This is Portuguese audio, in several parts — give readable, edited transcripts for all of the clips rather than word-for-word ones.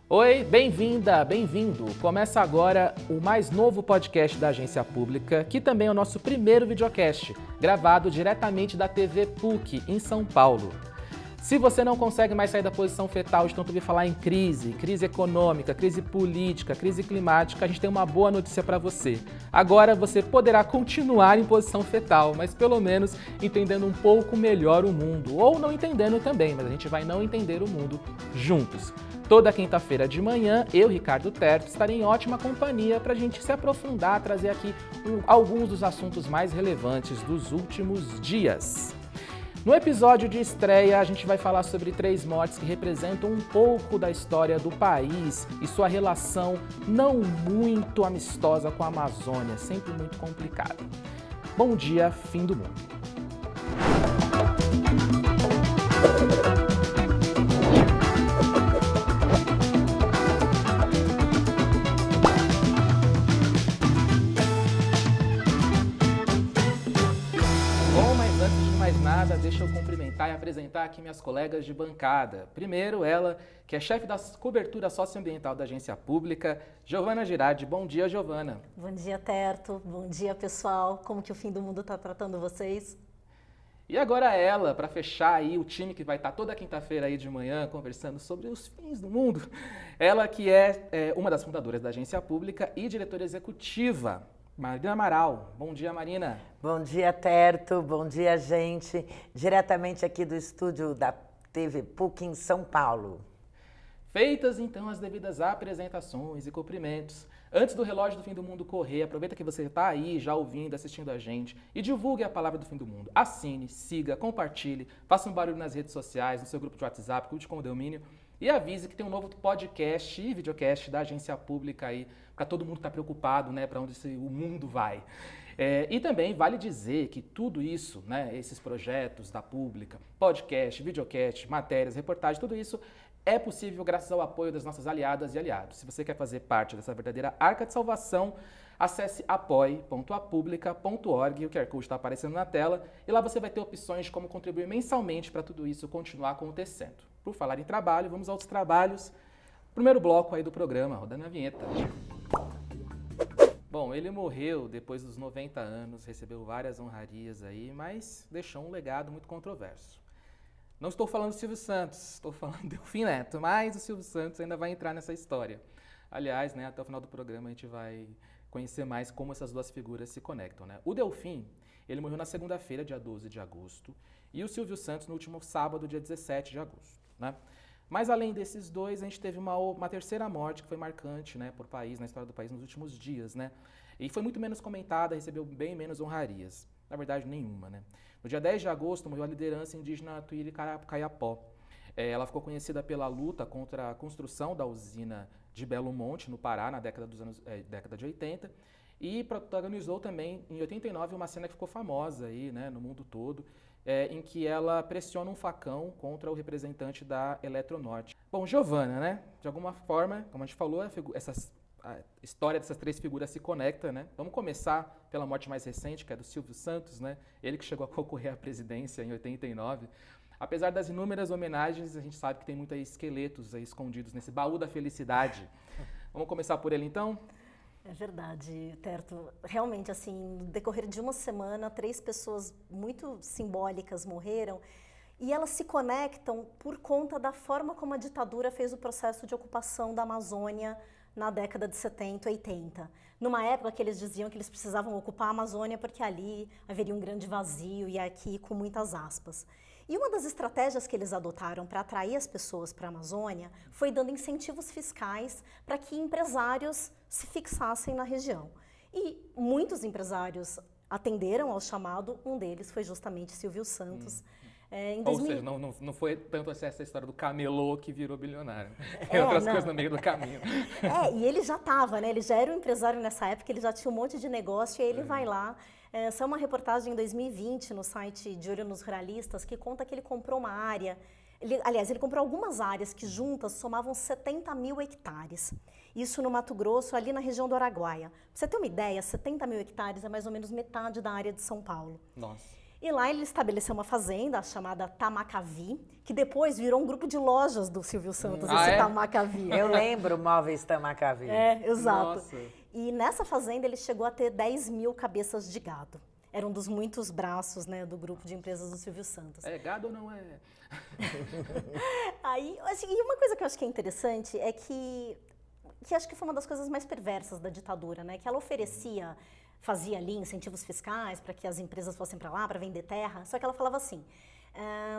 Oi, bem-vinda, bem-vindo. Começa agora o mais novo podcast da Agência Pública, que também é o nosso primeiro videocast, gravado diretamente da TV PUC, em São Paulo. Se você não consegue mais sair da posição fetal de tanto ouvir falar em crise econômica, crise política, crise climática, a gente tem uma boa notícia para você. Agora você poderá continuar em posição fetal, mas pelo menos entendendo um pouco melhor o mundo. Ou não entendendo também, mas a gente vai não entender o mundo juntos. Toda quinta-feira de manhã, eu, Ricardo Terto, estarei em ótima companhia para a gente se aprofundar, trazer aqui alguns dos assuntos mais relevantes dos últimos dias. No episódio de estreia, a gente vai falar sobre 3 mortes que representam um pouco da história do país e sua relação não muito amistosa com a Amazônia, sempre muito complicada. Bom dia, fim do mundo. Deixa eu cumprimentar e apresentar aqui minhas colegas de bancada. Primeiro, ela, que é chefe da cobertura socioambiental da Agência Pública, Giovana Girardi. Bom dia, Giovana. Bom dia, Terto. Bom dia, pessoal. Como que o fim do mundo está tratando vocês? E agora ela, para fechar aí o time que vai estar toda quinta-feira aí de manhã conversando sobre os fins do mundo. Ela que é uma das fundadoras da Agência Pública e diretora executiva, Marina Amaral. Bom dia, Marina. Bom dia, Terto. Bom dia, gente. Diretamente aqui do estúdio da TV PUC em São Paulo. Feitas, então, as devidas apresentações e cumprimentos. Antes do relógio do fim do mundo correr, aproveita que você está aí já ouvindo, assistindo a gente e divulgue a palavra do fim do mundo. Assine, siga, compartilhe, faça um barulho nas redes sociais, no seu grupo de WhatsApp, cuide com o domínio e avise que tem um novo podcast e videocast da Agência Pública aí, para todo mundo estar preocupado, né, para onde o mundo vai. E também vale dizer que tudo isso, né, esses projetos da Pública, podcast, videocast, matérias, reportagens, tudo isso é possível graças ao apoio das nossas aliadas e aliados. Se você quer fazer parte dessa verdadeira arca de salvação, acesse apoie.apublica.org, o QR Code está aparecendo na tela, e lá você vai ter opções de como contribuir mensalmente para tudo isso continuar acontecendo. Por falar em trabalho, vamos aos trabalhos. Primeiro bloco aí do programa, rodando a vinheta. Bom, ele morreu depois dos 90 anos, recebeu várias honrarias aí, mas deixou um legado muito controverso. Não estou falando do Silvio Santos, estou falando do Delfim Neto, mas o Silvio Santos ainda vai entrar nessa história. Aliás, né, até o final do programa a gente vai conhecer mais como essas duas figuras se conectam, né? O Delfim, ele morreu na segunda-feira, dia 12 de agosto, e o Silvio Santos no último sábado, dia 17 de agosto, né? Mas além desses dois, a gente teve uma terceira morte que foi marcante, né, por país, na história do país nos últimos dias, né? E foi muito menos comentada, recebeu bem menos honrarias. Na verdade, nenhuma, né? No dia 10 de agosto, morreu a liderança indígena Tuíri Caiapó. Ela ficou conhecida pela luta contra a construção da usina de Belo Monte, no Pará, na década de 80, e protagonizou também, em 89, uma cena que ficou famosa aí, né, no mundo todo, em que ela pressiona um facão contra o representante da Eletronorte. Bom, Giovana, né? De alguma forma, como a gente falou, a história dessas 3 figuras se conecta, né? Vamos começar pela morte mais recente, que é do Silvio Santos, né? Ele que chegou a concorrer à presidência em 89. Apesar das inúmeras homenagens, a gente sabe que tem muitos esqueletos aí escondidos nesse baú da felicidade. Vamos começar por ele, então? É verdade, Terto. Realmente, assim, no decorrer de uma semana, 3 pessoas muito simbólicas morreram e elas se conectam por conta da forma como a ditadura fez o processo de ocupação da Amazônia na década de 70 e 80. Numa época que eles diziam que eles precisavam ocupar a Amazônia porque ali haveria um grande vazio e aqui com muitas aspas. E uma das estratégias que eles adotaram para atrair as pessoas para a Amazônia foi dando incentivos fiscais para que empresários se fixassem na região. E muitos empresários atenderam ao chamado, um deles foi justamente Silvio Santos. Ou seja, não foi tanto assim essa história do camelô que virou bilionário. Tem outras coisas no meio do caminho. E ele já estava, né? Ele já era um empresário nessa época, ele já tinha um monte de negócio e aí ele vai lá. Essa é uma reportagem em 2020 no site De Olho nos Ruralistas que conta que ele comprou uma área. Ele comprou algumas áreas que juntas somavam 70 mil hectares. Isso no Mato Grosso, ali na região do Araguaia. Pra você ter uma ideia, 70 mil hectares é mais ou menos metade da área de São Paulo. Nossa. E lá ele estabeleceu uma fazenda chamada Tamakavy, que depois virou um grupo de lojas do Silvio Santos, esse Tamakavy. Eu lembro Móveis Tamakavy. Exato. Nossa. E nessa fazenda ele chegou a ter 10 mil cabeças de gado. Era um dos muitos braços, né, do grupo de empresas do Silvio Santos. É gado ou não é? Aí, assim, e uma coisa que eu acho que é interessante é que acho que foi uma das coisas mais perversas da ditadura, né? Que ela fazia ali incentivos fiscais para que as empresas fossem para lá para vender terra, só que ela falava assim,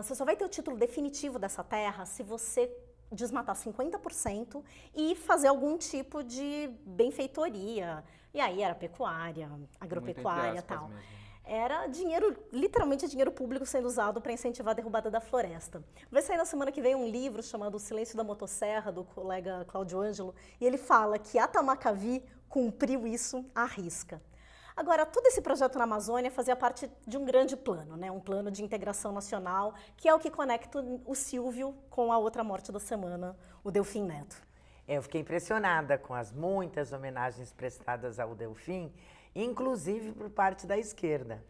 você só vai ter o título definitivo dessa terra se você desmatar 50% e fazer algum tipo de benfeitoria. E aí era pecuária, agropecuária e tal. Mesmo. Era dinheiro, literalmente dinheiro público sendo usado para incentivar a derrubada da floresta. Vai sair na semana que vem um livro chamado O Silêncio da Motosserra, do colega Cláudio Ângelo, e ele fala que a Tamakavy cumpriu isso à risca. Agora, todo esse projeto na Amazônia fazia parte de um grande plano, né? Um plano de integração nacional, que é o que conecta o Silvio com a outra morte da semana, o Delfim Neto. Eu fiquei impressionada com as muitas homenagens prestadas ao Delfim, inclusive por parte da esquerda.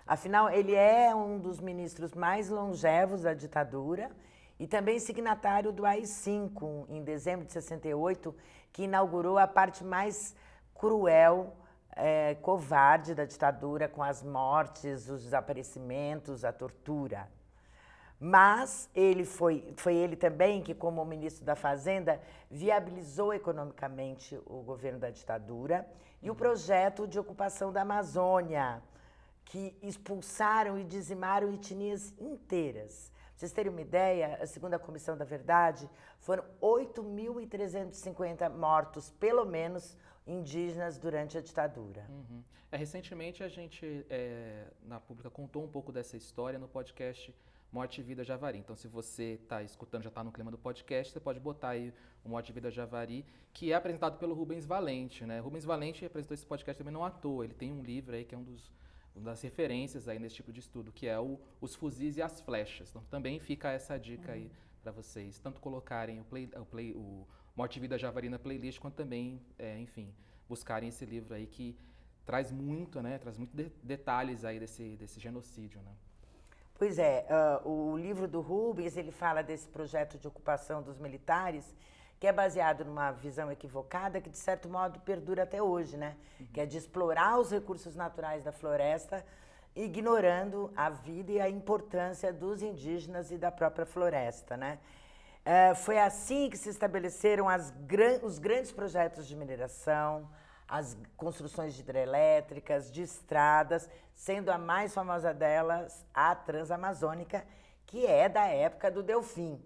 Afinal, ele é um dos ministros mais longevos da ditadura e também signatário do AI-5, em dezembro de 68, que inaugurou a parte mais cruel, covarde da ditadura, com as mortes, os desaparecimentos, a tortura. Mas foi ele também que, como ministro da Fazenda, viabilizou economicamente o governo da ditadura e o projeto de ocupação da Amazônia, que expulsaram e dizimaram etnias inteiras. Pra vocês terem uma ideia, a segunda Comissão da Verdade, foram 8.350 mortos, pelo menos, indígenas durante a ditadura. Uhum. Recentemente a gente, na Pública, contou um pouco dessa história no podcast Morte e Vida Javari. Então, se você está escutando, já está no clima do podcast, você pode botar aí o Morte e Vida Javari, que é apresentado pelo Rubens Valente, né? Rubens Valente apresentou esse podcast também não à toa. Ele tem um livro aí que é uma das referências aí nesse tipo de estudo, que é Os Fuzis e as Flechas. Então, também fica essa dica aí para vocês, tanto colocarem o Morte e Vida Javari na playlist, quanto também, enfim, buscarem esse livro aí que traz muito, né? Traz muito detalhes aí desse genocídio, né? Pois é, o livro do Rubens, ele fala desse projeto de ocupação dos militares, que é baseado numa visão equivocada que, de certo modo, perdura até hoje, né? Que é de explorar os recursos naturais da floresta, ignorando a vida e a importância dos indígenas e da própria floresta, né? Foi assim que se estabeleceram os grandes projetos de mineração, as construções de hidrelétricas, de estradas, sendo a mais famosa delas a Transamazônica, que é da época do Delfim.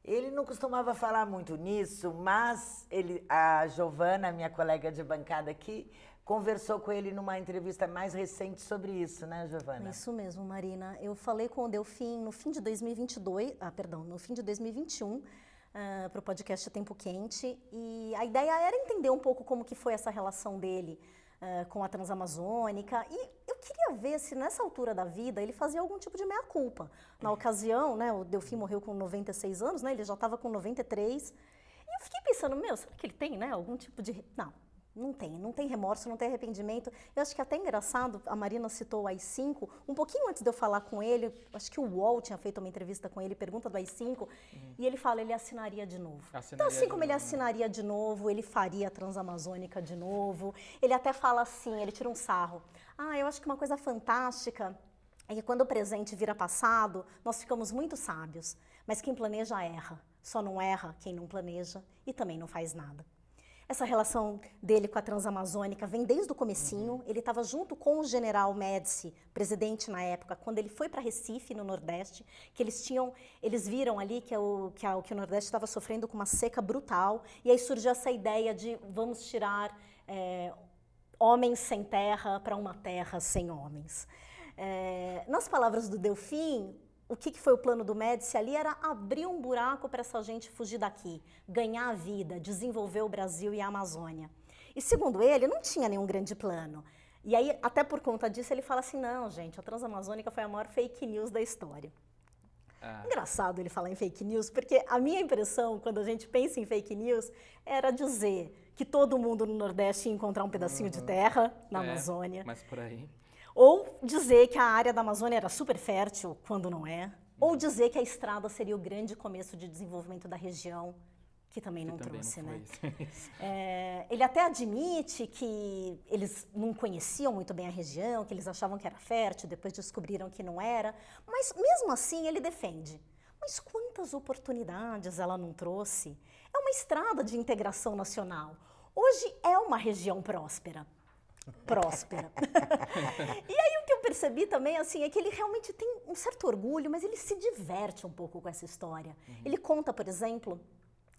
Ele não costumava falar muito nisso, mas a Giovana, minha colega de bancada aqui, conversou com ele numa entrevista mais recente sobre isso, né, Giovana? Isso mesmo, Marina. Eu falei com o Delfim no fim de 2021, para o podcast Tempo Quente, e a ideia era entender um pouco como que foi essa relação dele com a Transamazônica, e eu queria ver se nessa altura da vida ele fazia algum tipo de meia-culpa. Na ocasião, né, o Delfim morreu com 96 anos, né, ele já estava com 93, e eu fiquei pensando, será que ele tem, né, algum tipo de... Não tem remorso, não tem arrependimento. Eu acho que é até engraçado, a Marina citou o AI-5, um pouquinho antes de eu falar com ele, acho que o UOL tinha feito uma entrevista com ele, pergunta do AI-5, e ele fala, ele assinaria de novo. Então, assim como ele assinaria de novo, ele faria a Transamazônica de novo. Ele até fala assim, ele tira um sarro. Eu acho que uma coisa fantástica é que quando o presente vira passado, nós ficamos muito sábios, mas quem planeja erra. Só não erra quem não planeja e também não faz nada. Essa relação dele com a Transamazônica vem desde o comecinho. Ele estava junto com o general Médici, presidente na época, quando ele foi para Recife, no Nordeste, que eles viram ali que o Nordeste estava sofrendo com uma seca brutal, e aí surgiu essa ideia de vamos tirar homens sem terra para uma terra sem homens. Nas palavras do Delfim, o que foi o plano do Médici ali era abrir um buraco para essa gente fugir daqui, ganhar a vida, desenvolver o Brasil e a Amazônia. E segundo ele, não tinha nenhum grande plano. E aí, até por conta disso, ele fala assim, não, gente, a Transamazônica foi a maior fake news da história. Engraçado ele falar em fake news, porque a minha impressão, quando a gente pensa em fake news, era dizer que todo mundo no Nordeste ia encontrar um pedacinho de terra na Amazônia. Mas por aí... Ou dizer que a área da Amazônia era super fértil, quando não é. Ou dizer que a estrada seria o grande começo de desenvolvimento da região, que também não trouxe, né? Ele até admite que eles não conheciam muito bem a região, que eles achavam que era fértil, depois descobriram que não era. Mas mesmo assim ele defende. Mas quantas oportunidades ela não trouxe? É uma estrada de integração nacional. Hoje é uma região próspera. E aí o que eu percebi também, assim, é que ele realmente tem um certo orgulho, mas ele se diverte um pouco com essa história. Ele conta, por exemplo,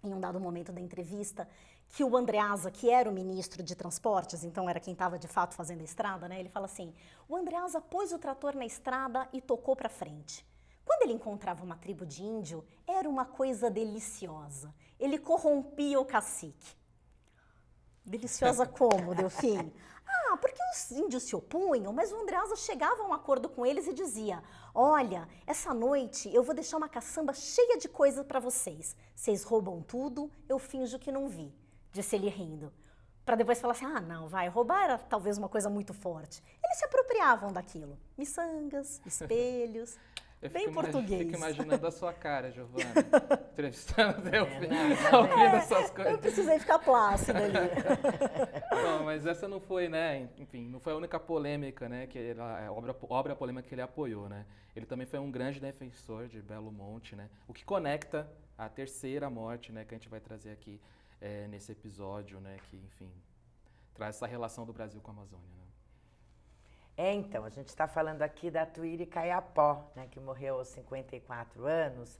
em um dado momento da entrevista, que o Andreasa, que era o ministro de transportes, então era quem estava de fato fazendo a estrada, né? Ele fala assim, o Andreasa pôs o trator na estrada e tocou para frente. Quando ele encontrava uma tribo de índio, era uma coisa deliciosa. Ele corrompia o cacique. Deliciosa como, Delfim? Porque os índios se opunham, mas o Andreasa chegava a um acordo com eles e dizia, olha, essa noite eu vou deixar uma caçamba cheia de coisas para vocês. Vocês roubam tudo, eu finjo que não vi, disse ele rindo. Para depois falar assim, não, roubar era talvez uma coisa muito forte. Eles se apropriavam daquilo. Miçangas, espelhos... Bem português. Fico imaginando a sua cara, Giovana, entrevistando o Delfim, ouvindo essas coisas. Eu precisei ficar plácida ali. Bom, mas essa não foi, né, enfim, não foi a única polêmica, né, obra polêmica que ele apoiou, né. Ele também foi um grande defensor de Belo Monte, né, o que conecta a terceira morte, né, que a gente vai trazer aqui nesse episódio, né, que, enfim, traz essa relação do Brasil com a Amazônia, né. Então, a gente está falando aqui da Tuíri Caiapó, né, que morreu aos 54 anos,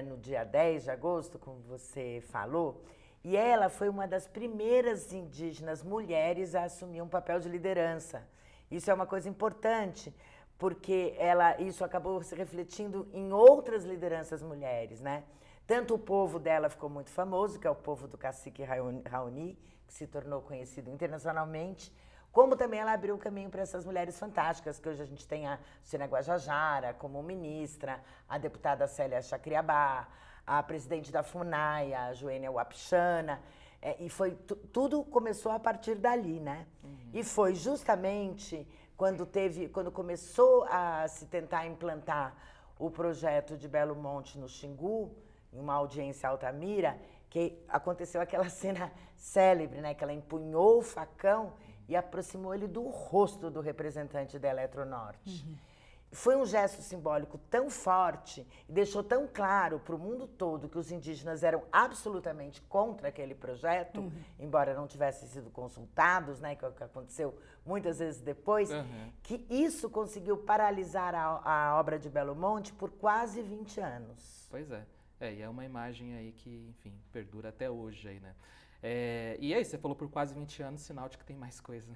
no dia 10 de agosto, como você falou, e ela foi uma das primeiras indígenas mulheres a assumir um papel de liderança. Isso é uma coisa importante, porque isso acabou se refletindo em outras lideranças mulheres, né? Tanto o povo dela ficou muito famoso, que é o povo do cacique Raoni, que se tornou conhecido internacionalmente, como também ela abriu o caminho para essas mulheres fantásticas, que hoje a gente tem a Sônia Guajajara como ministra, a deputada Célia Chacriabá, a presidente da FUNAI, a Joênia Wapichana, e tudo começou a partir dali, né? E foi justamente quando começou a se tentar implantar o projeto de Belo Monte no Xingu, em uma audiência Altamira, que aconteceu aquela cena célebre, né? Que ela empunhou o facão e aproximou ele do rosto do representante da Eletronorte. Foi um gesto simbólico tão forte e deixou tão claro para o mundo todo que os indígenas eram absolutamente contra aquele projeto, embora não tivessem sido consultados, né, que é o que aconteceu muitas vezes depois, que isso conseguiu paralisar a obra de Belo Monte por quase 20 anos. Pois é. E é uma imagem aí que, enfim, perdura até hoje aí, né? E aí, você falou por quase 20 anos, sinal de que tem mais coisa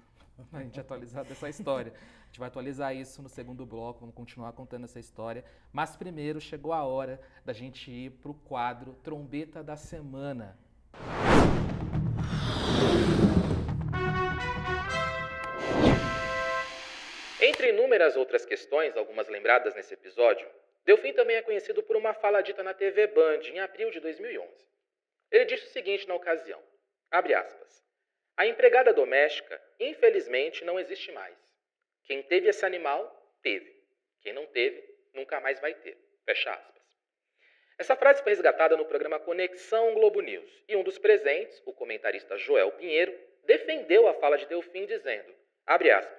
pra gente atualizar dessa história. A gente vai atualizar isso no segundo bloco, vamos continuar contando essa história. Mas primeiro chegou a hora da gente ir pro quadro Trombeta da Semana. Entre inúmeras outras questões, algumas lembradas nesse episódio, Delfim também é conhecido por uma fala dita na TV Band em abril de 2011. Ele disse o seguinte na ocasião, abre aspas, a empregada doméstica, infelizmente, não existe mais. Quem teve esse animal, teve. Quem não teve, nunca mais vai ter. Fecha aspas. Essa frase foi resgatada no programa Conexão Globo News, e um dos presentes, o comentarista Joel Pinheiro, defendeu a fala de Delfim dizendo, abre aspas,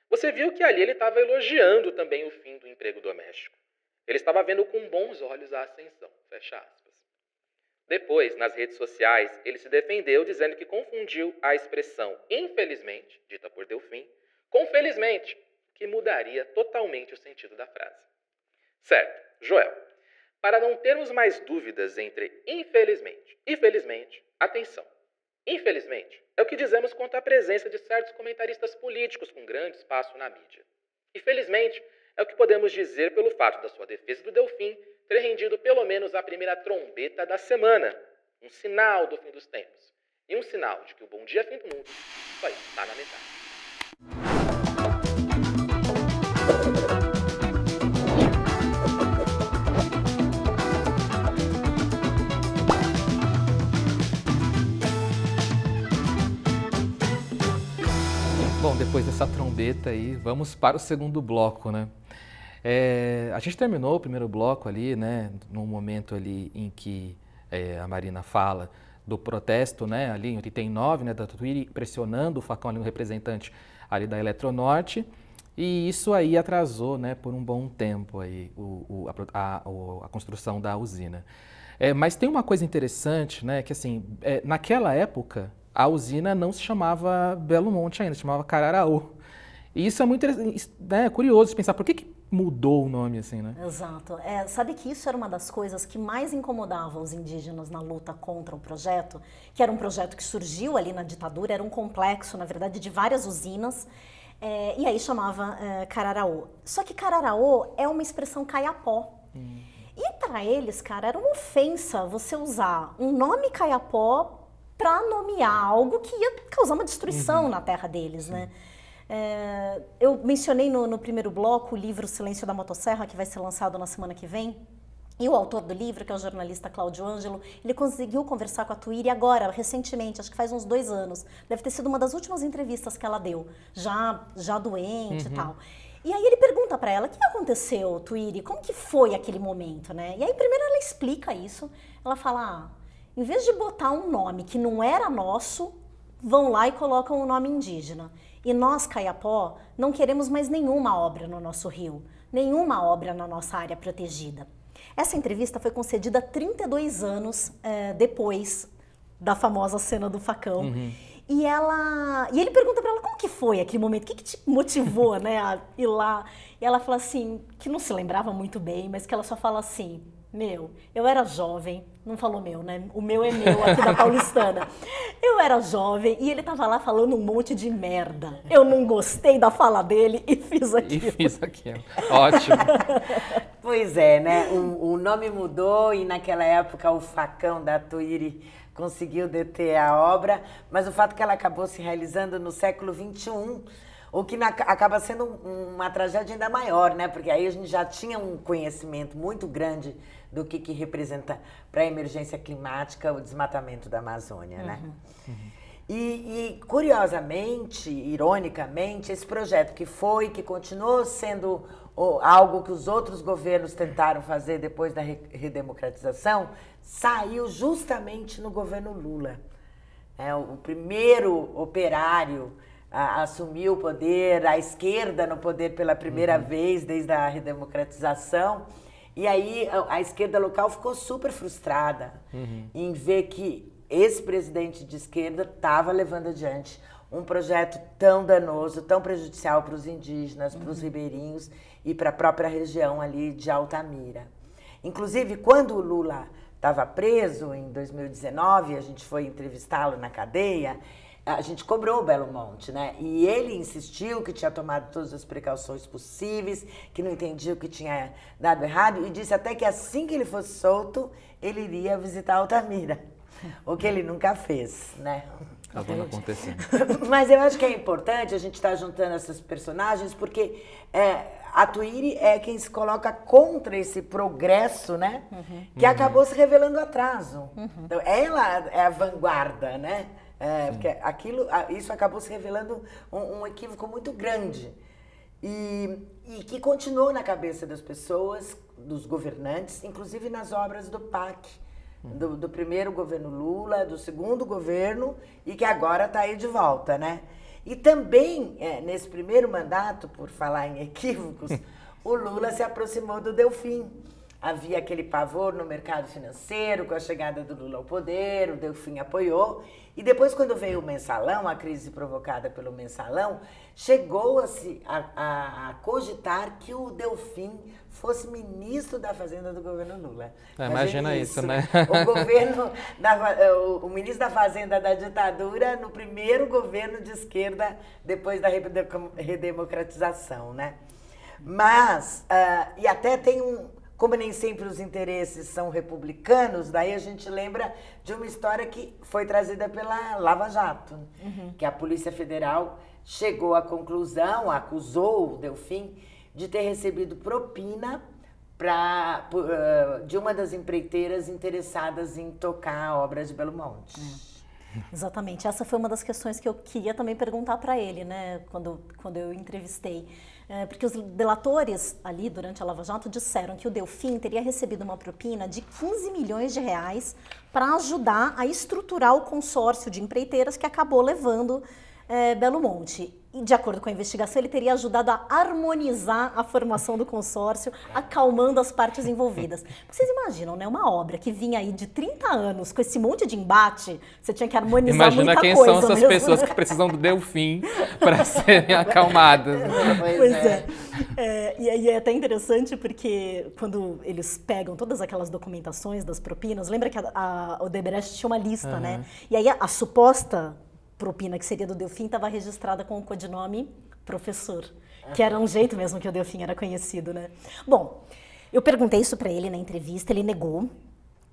você viu que ali ele estava elogiando também o fim do emprego doméstico. Ele estava vendo com bons olhos a ascensão. Fecha aspas. Depois, nas redes sociais, ele se defendeu dizendo que confundiu a expressão infelizmente, dita por Delfim, com felizmente, que mudaria totalmente o sentido da frase. Certo, Joel, para não termos mais dúvidas entre infelizmente e felizmente, atenção. Infelizmente, é o que dizemos quanto à presença de certos comentaristas políticos com grande espaço na mídia. E felizmente, é o que podemos dizer pelo fato da sua defesa do Delfim ter rendido pelo menos a primeira trombeta da semana, um sinal do fim dos tempos, e um sinal de que o Bom Dia Fim do Mundo só está na metade. Bom, Bom, depois dessa trombeta aí, vamos para o segundo bloco, né? A gente terminou o primeiro bloco ali, né, num momento ali em que a Marina fala do protesto, né, ali em 89, né, da Twitter pressionando o Facão ali, um representante ali da Eletronorte, e isso aí atrasou, né, por um bom tempo aí a construção da usina. Mas tem uma coisa interessante, né, que assim, naquela época a usina não se chamava Belo Monte ainda, se chamava Cararaú. E isso é muito né, curioso de pensar, por que mudou o nome assim, né? Exato. Sabe que isso era uma das coisas que mais incomodava os indígenas na luta contra o projeto, que era um projeto que surgiu ali na ditadura, era um complexo, na verdade, de várias usinas, e aí chamava Cararaú. Só que Cararaú é uma expressão caiapó. E para eles, cara, era uma ofensa você usar um nome caiapó para nomear algo que ia causar uma destruição na terra deles, né? Eu mencionei no primeiro bloco o livro Silêncio da Motosserra, que vai ser lançado na semana que vem. E o autor do livro, que é o jornalista Cláudio Ângelo, ele conseguiu conversar com a Tuíri agora, recentemente, acho que faz uns 2 anos. Deve ter sido uma das últimas entrevistas que ela deu, já doente e tal. E aí ele pergunta para ela, o que aconteceu, Tuíri? Como que foi aquele momento, né? E aí primeiro ela explica isso, ela fala, em vez de botar um nome que não era nosso, vão lá e colocam um nome indígena. E nós, Caiapó, não queremos mais nenhuma obra no nosso rio, nenhuma obra na nossa área protegida. Essa entrevista foi concedida 32 anos depois da famosa cena do facão. E ele pergunta para ela como que foi aquele momento, o que te motivou, né, a ir lá? E ela fala assim, que não se lembrava muito bem, mas que ela só fala assim, eu era jovem, não falou meu, né? O meu é meu, aqui da Paulistana. Eu era jovem e ele tava lá falando um monte de merda. Eu não gostei da fala dele e fiz aquilo. Ótimo. Pois é, né? O nome mudou e naquela época o facão da Tuíri conseguiu deter a obra, mas o fato é que ela acabou se realizando no século XXI, o que acaba sendo uma tragédia ainda maior, né? Porque aí a gente já tinha um conhecimento muito grande do que representa para a emergência climática o desmatamento da Amazônia, né? E curiosamente, ironicamente, esse projeto que continuou sendo algo que os outros governos tentaram fazer depois da redemocratização, saiu justamente no governo Lula. O primeiro operário assumiu o poder, a esquerda no poder pela primeira vez desde a redemocratização. E aí a esquerda local ficou super frustrada em ver que esse presidente de esquerda estava levando adiante um projeto tão danoso, tão prejudicial para os indígenas, para os ribeirinhos e para a própria região ali de Altamira. Inclusive, quando o Lula estava preso em 2019, a gente foi entrevistá-lo na cadeia, a gente cobrou o Belo Monte, né? E ele insistiu que tinha tomado todas as precauções possíveis, que não entendia o que tinha dado errado e disse até que assim que ele fosse solto, ele iria visitar Altamira, o que ele nunca fez, né? Acabou não acontecendo. Mas eu acho que é importante a gente estar juntando essas personagens, porque a Tuíri é quem se coloca contra esse progresso, né? Que acabou se revelando atraso. Então, ela é a vanguarda, né? Porque isso acabou se revelando um equívoco muito grande. E que continuou na cabeça das pessoas, dos governantes, inclusive nas obras do PAC. Do primeiro governo Lula, do segundo governo e que agora está aí de volta, né? E também, nesse primeiro mandato, por falar em equívocos, o Lula se aproximou do Delfim. Havia aquele pavor no mercado financeiro com a chegada do Lula ao poder, o Delfim apoiou. E depois, quando veio o mensalão, a crise provocada pelo mensalão, chegou-se a cogitar que o Delfim fosse ministro da Fazenda do governo Lula. Imagina isso, né? O ministro da Fazenda da ditadura no primeiro governo de esquerda depois da redemocratização, né? Mas, e até tem como nem sempre os interesses são republicanos, daí a gente lembra de uma história que foi trazida pela Lava Jato, que a Polícia Federal chegou à conclusão, acusou o Delfim de ter recebido propina de uma das empreiteiras interessadas em tocar a obra de Belo Monte. Exatamente. Essa foi uma das questões que eu queria também perguntar para ele, né, quando eu entrevistei. Porque os delatores ali, durante a Lava Jato, disseram que o Delfim teria recebido uma propina de 15 milhões de reais para ajudar a estruturar o consórcio de empreiteiras que acabou levando Belo Monte. E, de acordo com a investigação, ele teria ajudado a harmonizar a formação do consórcio, acalmando as partes envolvidas. Vocês imaginam, né? Uma obra que vinha aí de 30 anos, com esse monte de embate, você tinha que harmonizar Imagina muita quem coisa são essas mesmo, pessoas né? que precisam do Delfim para serem acalmadas. Pois é. E é até interessante porque quando eles pegam todas aquelas documentações das propinas, lembra que a Odebrecht tinha uma lista, né? E aí a suposta propina que seria do Delfim estava registrada com o codinome professor, que era um jeito mesmo que o Delfim era conhecido, né? Bom, eu perguntei isso para ele na entrevista, ele negou,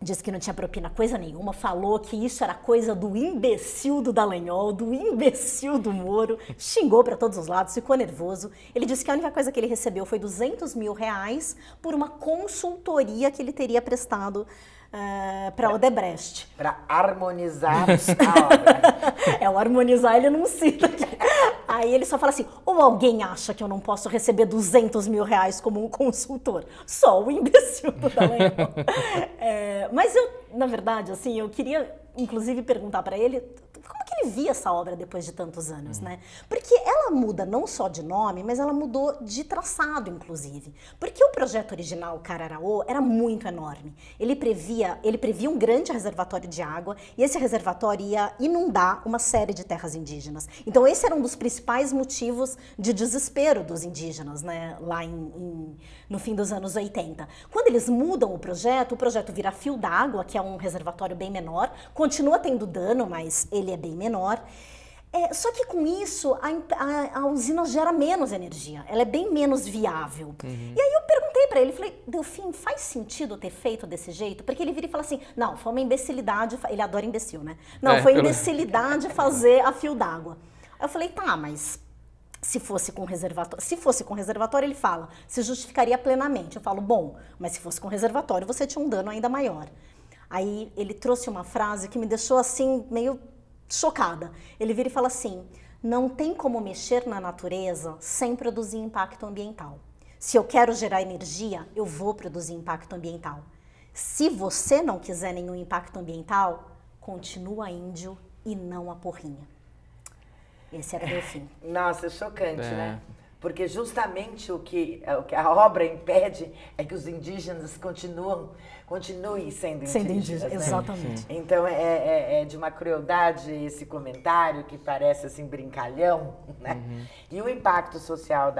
disse que não tinha propina coisa nenhuma, falou que isso era coisa do imbecil do Dallagnol, do imbecil do Moro, xingou para todos os lados, ficou nervoso. Ele disse que a única coisa que ele recebeu foi 200 mil reais por uma consultoria que ele teria prestado para Odebrecht. Para harmonizar a obra. O harmonizar ele não cita aqui. Aí ele só fala assim, ou alguém acha que eu não posso receber 200 mil reais como um consultor? Só o imbecil do Dallagnol. Mas eu, na verdade, assim, eu queria, inclusive, perguntar para ele como que ele via essa obra depois de tantos anos, né? Porque ela muda não só de nome, mas ela mudou de traçado, inclusive. Porque o projeto original, Cararaô, era muito enorme. Ele previa um grande reservatório de água e esse reservatório ia inundar uma série de terras indígenas. Então esse era um dos principais motivos de desespero dos indígenas, né? Lá no fim dos anos 80. Quando eles mudam o projeto vira Fio d'Água, que é um reservatório bem menor, continua tendo dano, mas ele é bem menor. Só que com isso, a usina gera menos energia, ela é bem menos viável. E aí eu perguntei para ele, falei, Delfim, faz sentido ter feito desse jeito? Porque ele vira e fala assim, não, foi uma imbecilidade, ele adora imbecil, né? Não, foi imbecilidade fazer a Fio d'Água. Aí eu falei, tá, mas se fosse com reservatório, ele fala, se justificaria plenamente. Eu falo, bom, mas se fosse com reservatório, você tinha um dano ainda maior. Aí ele trouxe uma frase que me deixou assim, meio chocada. Ele vira e fala assim, não tem como mexer na natureza sem produzir impacto ambiental. Se eu quero gerar energia, eu vou produzir impacto ambiental. Se você não quiser nenhum impacto ambiental, continua índio e não a porrinha. Esse era o Delfim. Nossa, chocante, né? Porque justamente o que a obra impede é que os indígenas continuem sendo indígenas. Né? Exatamente. Então é de uma crueldade esse comentário que parece assim brincalhão, né? E o impacto social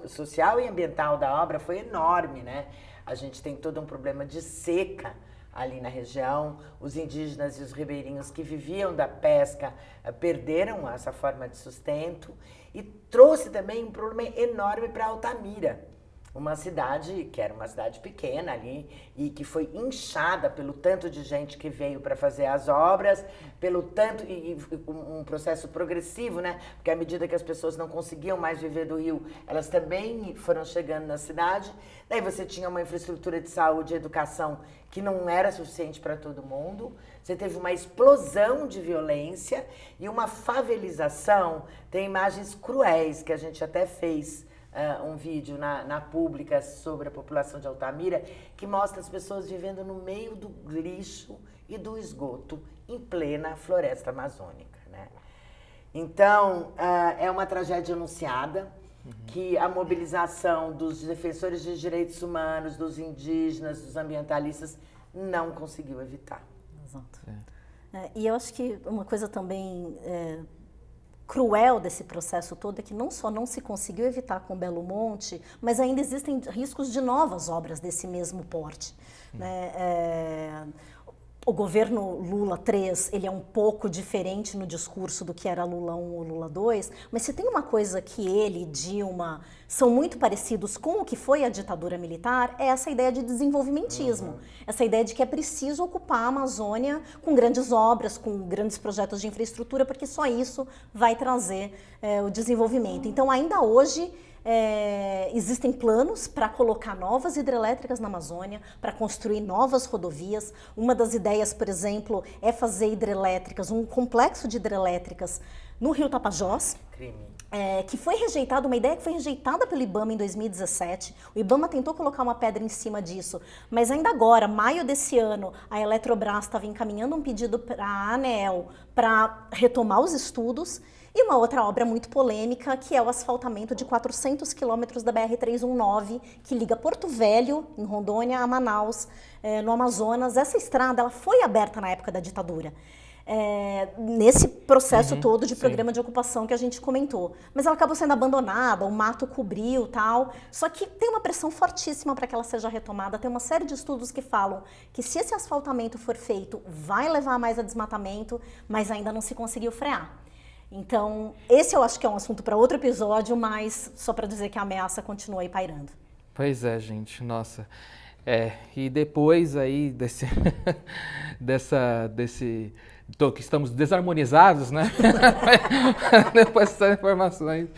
social e ambiental da obra foi enorme, né? A gente tem todo um problema de seca ali na região, os indígenas e os ribeirinhos que viviam da pesca perderam essa forma de sustento e trouxe também um problema enorme para Altamira, uma cidade que era uma cidade pequena ali e que foi inchada pelo tanto de gente que veio para fazer as obras, pelo tanto, e um processo progressivo, né? Porque à medida que as pessoas não conseguiam mais viver do rio, elas também foram chegando na cidade. Daí você tinha uma infraestrutura de saúde e educação que não era suficiente para todo mundo. Você teve uma explosão de violência e uma favelização. Tem imagens cruéis que a gente até fez um vídeo na pública sobre a população de Altamira, que mostra as pessoas vivendo no meio do lixo e do esgoto, em plena floresta amazônica, né? Então, é uma tragédia anunciada, que a mobilização dos defensores de direitos humanos, dos indígenas, dos ambientalistas, não conseguiu evitar. Exato. E eu acho que uma coisa também cruel desse processo todo é que não só não se conseguiu evitar com Belo Monte, mas ainda existem riscos de novas obras desse mesmo porte. Né? O governo Lula 3, ele é um pouco diferente no discurso do que era Lula 1 ou Lula 2, mas se tem uma coisa que ele e Dilma são muito parecidos com o que foi a ditadura militar, é essa ideia de desenvolvimentismo. Essa ideia de que é preciso ocupar a Amazônia com grandes obras, com grandes projetos de infraestrutura, porque só isso vai trazer o desenvolvimento. Então, ainda hoje, Existem planos para colocar novas hidrelétricas na Amazônia, para construir novas rodovias. Uma das ideias, por exemplo, é fazer hidrelétricas, um complexo de hidrelétricas no Rio Tapajós. Crime. Que foi rejeitada, uma ideia que foi rejeitada pelo IBAMA em 2017. O IBAMA tentou colocar uma pedra em cima disso, mas ainda agora, maio desse ano, a Eletrobras estava encaminhando um pedido para a ANEEL para retomar os estudos. E uma outra obra muito polêmica, que é o asfaltamento de 400 quilômetros da BR-319, que liga Porto Velho, em Rondônia, a Manaus, no Amazonas. Essa estrada ela foi aberta na época da ditadura. Nesse processo todo de programa de ocupação que a gente comentou. Mas ela acabou sendo abandonada, o mato cobriu e tal. Só que tem uma pressão fortíssima para que ela seja retomada. Tem uma série de estudos que falam que se esse asfaltamento for feito, vai levar mais a desmatamento, mas ainda não se conseguiu frear. Então, esse eu acho que é um assunto para outro episódio, mas só para dizer que a ameaça continua aí pairando. Pois é, gente, nossa. E depois aí desse que estamos desarmonizados, né? Depois dessas informações.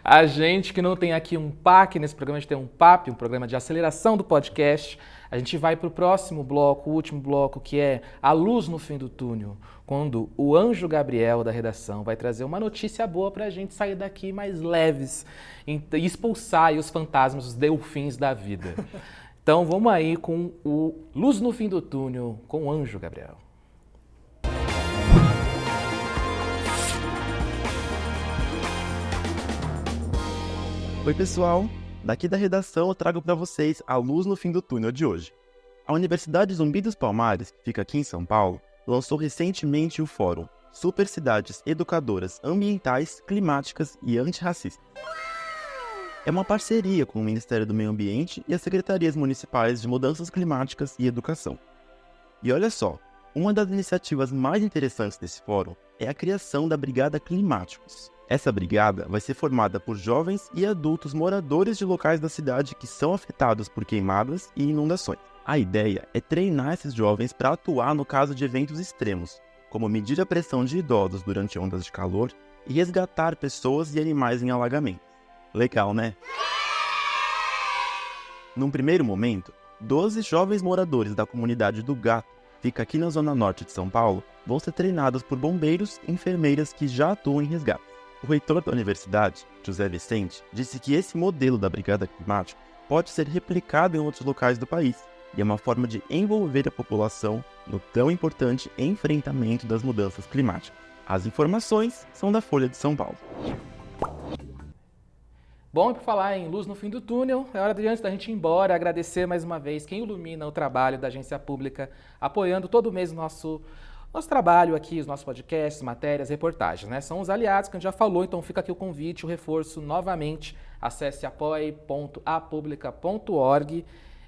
A gente que não tem aqui um PAC nesse programa, a gente tem um PAP, um programa de aceleração do podcast. A gente vai para o próximo bloco, o último bloco, que é A Luz no Fim do Túnel, quando o Anjo Gabriel da redação vai trazer uma notícia boa para a gente sair daqui mais leves e expulsar aí os fantasmas, os delfins da vida. Então vamos aí com o Luz no Fim do Túnel, com o Anjo Gabriel. Oi pessoal, daqui da redação eu trago para vocês a luz no fim do túnel de hoje. A Universidade Zumbi dos Palmares, que fica aqui em São Paulo, lançou recentemente o fórum Super Cidades Educadoras Ambientais, Climáticas e Antirracistas. É uma parceria com o Ministério do Meio Ambiente e as Secretarias Municipais de Mudanças Climáticas e Educação. E olha só, uma das iniciativas mais interessantes desse fórum é a criação da Brigada Climáticos. Essa brigada vai ser formada por jovens e adultos moradores de locais da cidade que são afetados por queimadas e inundações. A ideia é treinar esses jovens para atuar no caso de eventos extremos, como medir a pressão de idosos durante ondas de calor e resgatar pessoas e animais em alagamento. Legal, né? Num primeiro momento, 12 jovens moradores da comunidade do Gato, fica aqui na zona norte de São Paulo, vão ser treinados por bombeiros e enfermeiras que já atuam em resgate. O reitor da universidade, José Vicente, disse que esse modelo da Brigada Climática pode ser replicado em outros locais do país e é uma forma de envolver a população no tão importante enfrentamento das mudanças climáticas. As informações são da Folha de São Paulo. Bom, para falar em luz no fim do túnel, é hora de, antes da gente ir embora, agradecer mais uma vez quem ilumina o trabalho da agência pública, apoiando todo mês o nosso trabalho aqui, os nossos podcasts, matérias, reportagens, né? São os aliados que a gente já falou, então fica aqui o convite, o reforço novamente. Acesse apoie.apublica.org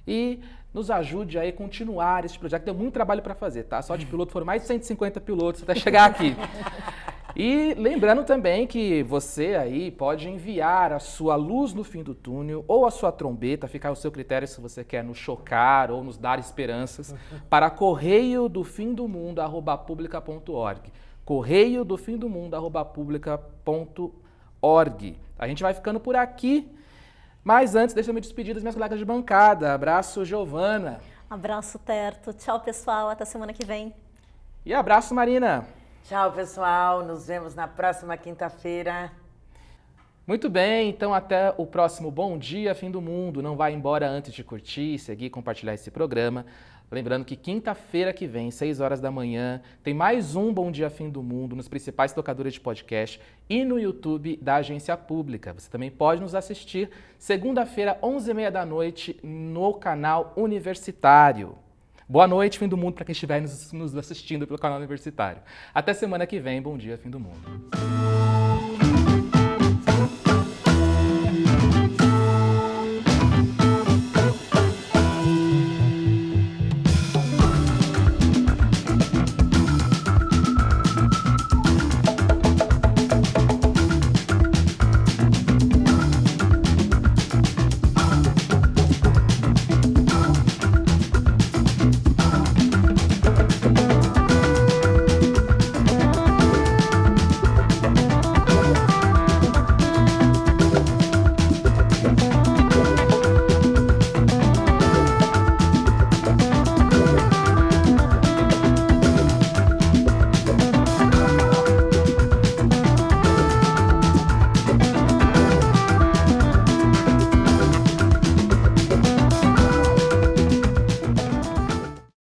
e nos ajude aí a continuar esse projeto. Tem muito trabalho para fazer, tá? Só de piloto foram mais de 150 pilotos até chegar aqui. E lembrando também que você aí pode enviar a sua luz no fim do túnel ou a sua trombeta, fica ao seu critério se você quer nos chocar ou nos dar esperanças, para correio-do-fim-do-mundo@publica.org. correio-do-fim-do-mundo@publica.org. A gente vai ficando por aqui, mas antes deixa eu me despedir das minhas colegas de bancada. Abraço, Giovana. Abraço, Terto. Tchau, pessoal. Até semana que vem. E abraço, Marina. Tchau, pessoal. Nos vemos na próxima quinta-feira. Muito bem, então até o próximo Bom Dia Fim do Mundo. Não vai embora antes de curtir, seguir e compartilhar esse programa. Lembrando que quinta-feira que vem, 6 horas da manhã, tem mais um Bom Dia Fim do Mundo nos principais tocadores de podcast e no YouTube da Agência Pública. Você também pode nos assistir segunda-feira, 11h30 da noite, no canal Universitário. Boa noite, Fim do Mundo, para quem estiver nos assistindo pelo canal Universitário. Até semana que vem, Bom Dia Fim do Mundo.